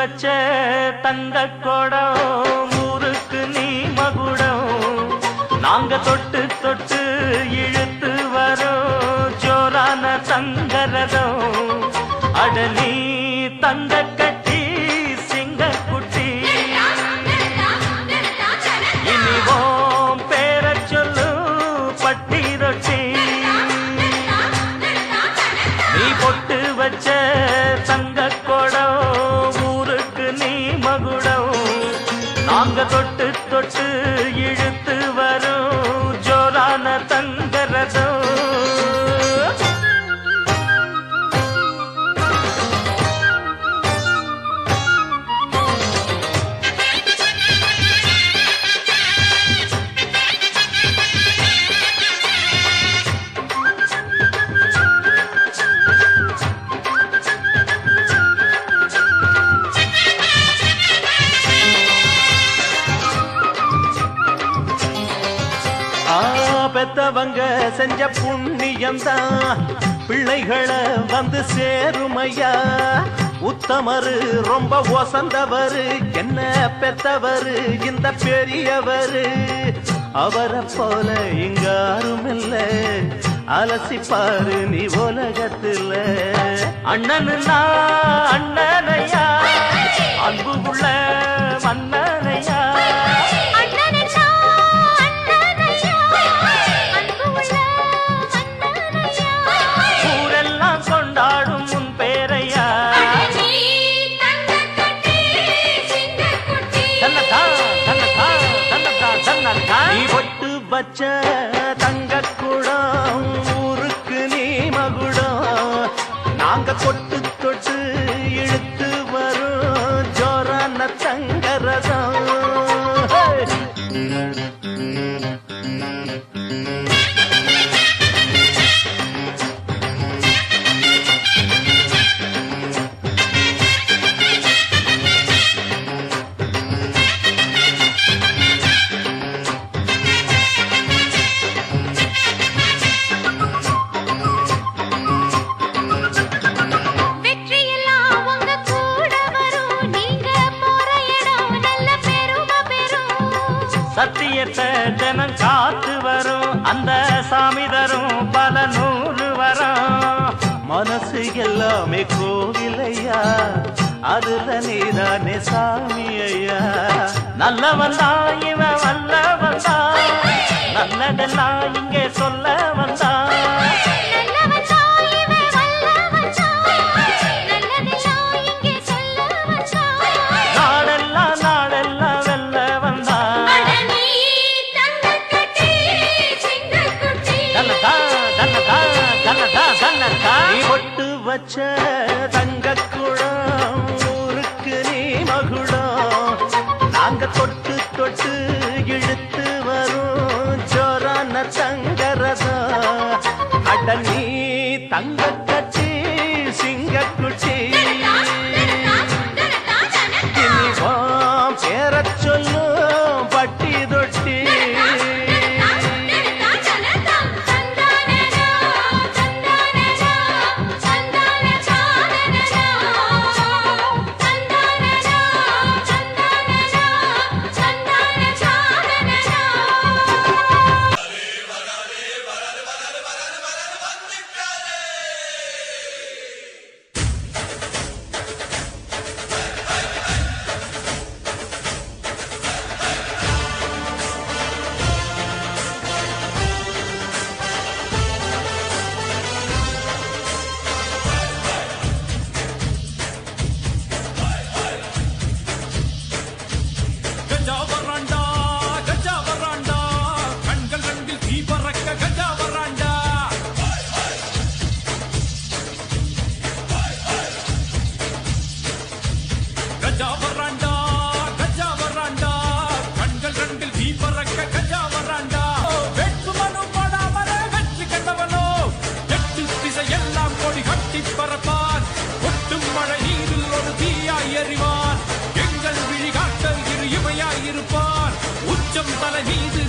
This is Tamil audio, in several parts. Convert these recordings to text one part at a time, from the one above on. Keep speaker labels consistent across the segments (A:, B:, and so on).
A: வச்ச தங்க குடம் ஊருக்கு நீ மகுடம் நாங்க தொட்டு தொட்டு இழுத்து வரோம் ஜோரான தங்கரதம் அடலி தங்க கட்டி சிங்க குட்டி இனிவோம் பேர சொல்லு பட்டி ரொட்டி நீ பொட்டு வச்ச தங்க குடம் ஊருக்கு நீ மகுடம் நாங்க தொட்டு தொட்டு இழுத்து வரும் ஜோரான தங்கரதம் பெத்தவங்க செஞ்ச புண்ணியம்தான் பிள்ளைகளை வந்து சேருமையா உத்தமரு ரொம்ப ஒசந்தவரு என்ன பெத்தவரு இந்த பெரியவரு அவரை போல இங்க யாரும் இல்ல அலசிப்பாரு நீ உலகத்துல அண்ணனுன்னா அண்ணனையா அன்பு உள்ள மன்னனையா வச்ச தங்க குடம் ஊருக்கு நீ மகுடம் நாங்க தொட்டு தொட்டு இழுத்து வரும் ஜோரான தங்கரதம் சத்தியத்தை ஜனம் காத்து வரும் அந்த சாமி தரும் பல நூறு வரும் மனசு எல்லாமே கோவிலையா அதுல நீதானே சாமி ஐயா நல்லவன் தான் இவன் வல்லவன் தான் நல்லதெல்லாம் இங்கே சொல்ல வந்தான் பொட்டு வச்ச தங்க குடம் ஊருக்கு நீ மகுடம் நாங்க தொட்டு தொட்டு இழுத்து வரும் ஜோரான தங்கரதம் அட நீ தங்க கட்டி சிங்க குட்டி இனிவோம் பேர சொல்லு பட்டி தொட்டி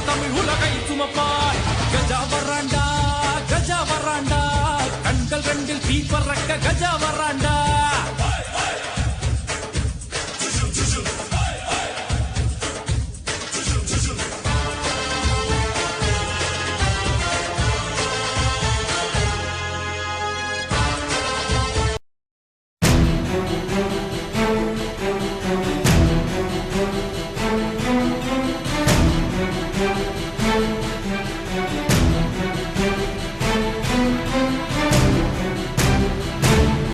A: தமிழ் உலகை சுமப்பார் கஜா வராண்டா கஜா வராண்டா கண்கள் ரெண்டில் தீ பறக்க கஜா வராண்டா